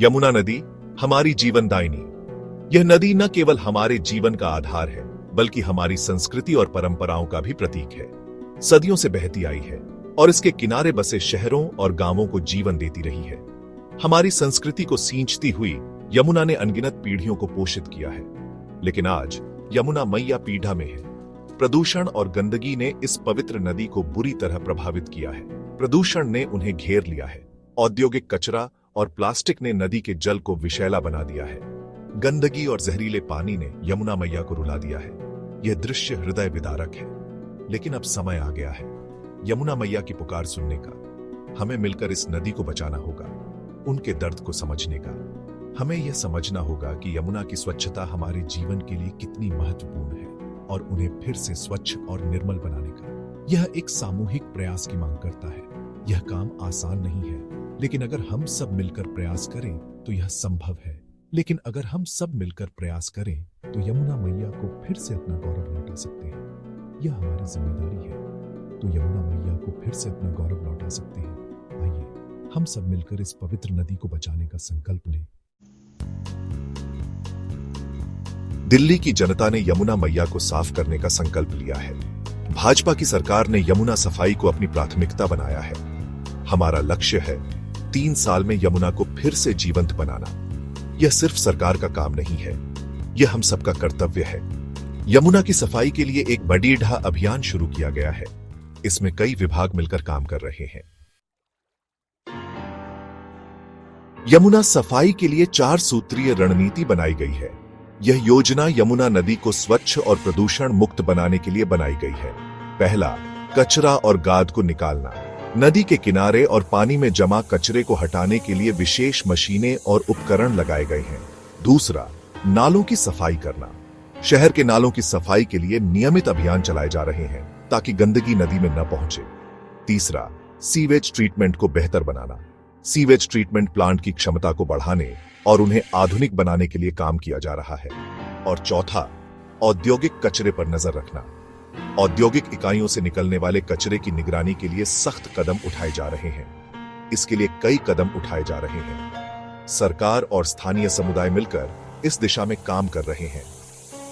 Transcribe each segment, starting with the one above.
यमुना नदी हमारी जीवनदायिनी। यह नदी न केवल हमारे जीवन का आधार है, बल्कि हमारी संस्कृति और परंपराओं का भी प्रतीक है। सदियों से बहती आई है और इसके किनारे बसे शहरों और गांवों को जीवन देती रही है। हमारी संस्कृति को सींचती हुई यमुना ने अनगिनत पीढ़ियों को पोषित किया है। लेकिन आज यमुना मैया पीढ़ा में है। प्रदूषण और गंदगी ने इस पवित्र नदी को बुरी तरह प्रभावित किया है। प्रदूषण ने उन्हें घेर लिया है। औद्योगिक कचरा और प्लास्टिक ने नदी के जल को विषैला बना दिया है। गंदगी और जहरीले पानी ने यमुना मैया को रुला दिया है। यह दृश्य हृदय विदारक है। लेकिन अब समय आ गया है यमुना मैया की पुकार सुनने का। हमें मिलकर इस नदी को बचाना होगा, उनके दर्द को समझने का। हमें यह समझना होगा कि यमुना की स्वच्छता हमारे जीवन के लिए कितनी महत्वपूर्ण है और उन्हें फिर से स्वच्छ और निर्मल बनाने का यह एक सामूहिक प्रयास की मांग करता है। यह काम आसान नहीं है, लेकिन अगर हम सब मिलकर प्रयास करें तो यह संभव है। लेकिन अगर हम सब मिलकर प्रयास करें तो यमुना मैया को फिर से अपना गौरव लौटा सकते हैं। यह हमारी जिम्मेदारी है। तो यमुना मैया को फिर से अपना गौरव लौटा सकते हैं। आइए हम सब मिलकर इस पवित्र नदी को बचाने का संकल्प लें। दिल्ली की जनता ने यमुना मैया को साफ करने का संकल्प लिया है। भाजपा की सरकार ने यमुना सफाई को अपनी प्राथमिकता बनाया है। हमारा लक्ष्य है 3 साल में यमुना को फिर से जीवंत बनाना। यह सिर्फ सरकार का काम नहीं है, यह हम सबका कर्तव्य है। यमुना की सफाई के लिए एक बड़ी ढा अभियान शुरू किया गया है। इसमें कई विभाग मिलकर काम कर रहे हैं। यमुना सफाई के लिए 4 सूत्रीय रणनीति बनाई गई है। यह योजना यमुना नदी को स्वच्छ और प्रदूषण मुक्त बनाने के लिए बनाई गई है। पहला, कचरा और गाद को निकालना। नदी के किनारे और पानी में जमा कचरे को हटाने के लिए विशेष मशीनें और उपकरण लगाए गए हैं। दूसरा, नालों की सफाई करना। शहर के नालों की सफाई के लिए नियमित अभियान चलाए जा रहे हैं ताकि गंदगी नदी में न पहुंचे। तीसरा, सीवेज ट्रीटमेंट को बेहतर बनाना। सीवेज ट्रीटमेंट प्लांट की क्षमता को बढ़ाने और उन्हें आधुनिक बनाने के लिए काम किया जा रहा है। और चौथा, औद्योगिक कचरे पर नजर रखना। औद्योगिक इकाइयों से निकलने वाले कचरे की निगरानी के लिए सख्त कदम उठाए जा रहे हैं। इसके लिए कई कदम उठाए जा रहे हैं। सरकार और स्थानीय समुदाय मिलकर इस दिशा में काम कर रहे हैं।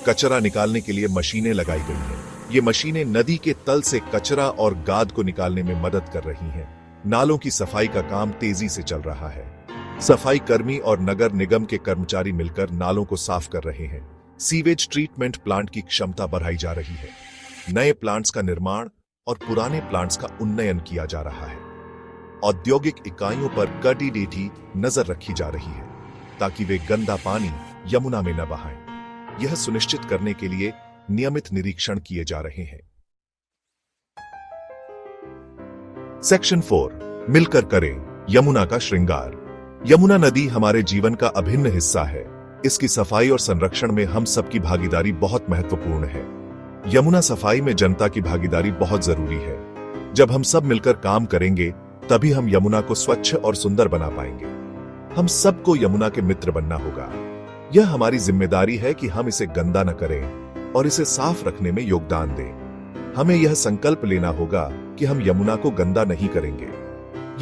कचरा निकालने के लिए मशीनें लगाई गई हैं। ये मशीनें नदी के तल से कचरा और गाद को निकालने में मदद कर रही हैं। नालों की सफाई का काम तेजी से चल रहा है। सफाई कर्मी और नगर निगम के कर्मचारी मिलकर नालों को साफ कर रहे हैं। सीवेज ट्रीटमेंट प्लांट की क्षमता बढ़ाई जा रही है। नए प्लांट्स का निर्माण और पुराने प्लांट्स का उन्नयन किया जा रहा है। औद्योगिक इकाइयों पर कड़ी नजर रखी जा रही है ताकि वे गंदा पानी यमुना में न बहाएं। यह सुनिश्चित करने के लिए नियमित निरीक्षण किए जा रहे हैं। सेक्शन 4, मिलकर करें यमुना का श्रृंगार। यमुना नदी हमारे जीवन का अभिन्न हिस्सा है। इसकी सफाई और संरक्षण में हम सबकी भागीदारी बहुत महत्वपूर्ण है। यमुना सफाई में जनता की भागीदारी बहुत जरूरी है। जब हम सब मिलकर काम करेंगे तभी हम यमुना को स्वच्छ और सुंदर बना पाएंगे। हम सबको यमुना के मित्र बनना होगा। यह हमारी जिम्मेदारी है कि हम इसे गंदा न करें और इसे साफ रखने में योगदान दें। हमें यह संकल्प लेना होगा कि हम यमुना को गंदा नहीं करेंगे।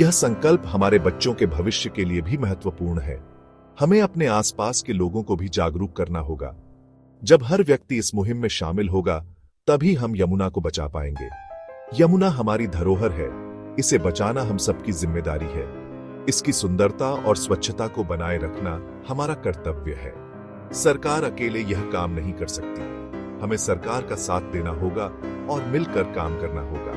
यह संकल्प हमारे बच्चों के भविष्य के लिए भी महत्वपूर्ण है। हमें अपने आसपास के लोगों को भी जागरूक करना होगा। जब हर व्यक्ति इस मुहिम में शामिल होगा तभी हम यमुना को बचा पाएंगे। यमुना हमारी धरोहर है। इसे बचाना हम सबकी जिम्मेदारी है। इसकी सुंदरता और स्वच्छता को बनाए रखना हमारा कर्तव्य है। सरकार अकेले यह काम नहीं कर सकती। हमें सरकार का साथ देना होगा और मिलकर काम करना होगा।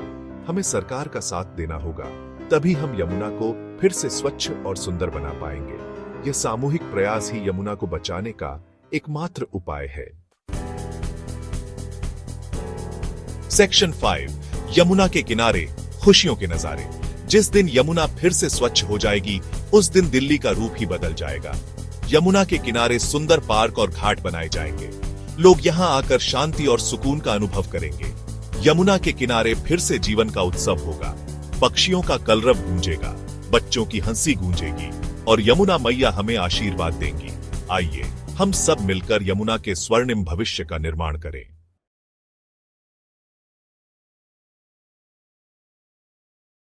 हमें सरकार का साथ देना होगा, तभी हम यमुना को फिर से स्वच्छ और सुंदर बना पाएंगे। यह सामूहिक प्रयास ही यमुना को बचाने का एकमात्र उपाय है। सेक्शन 5, यमुना के किनारे खुशियों के नजारे। जिस दिन यमुना फिर से स्वच्छ हो जाएगी उस दिन दिल्ली का रूप ही बदल जाएगा। यमुना के किनारे सुंदर पार्क और घाट बनाए जाएंगे। लोग यहां आकर शांति और सुकून का अनुभव करेंगे। यमुना के किनारे फिर से जीवन का उत्सव होगा। पक्षियों का कलरव गूंजेगा, बच्चों की हंसी गूंजेगी और यमुना मैया हमें आशीर्वाद देंगी। आइए हम सब मिलकर यमुना के स्वर्णिम भविष्य का निर्माण करें।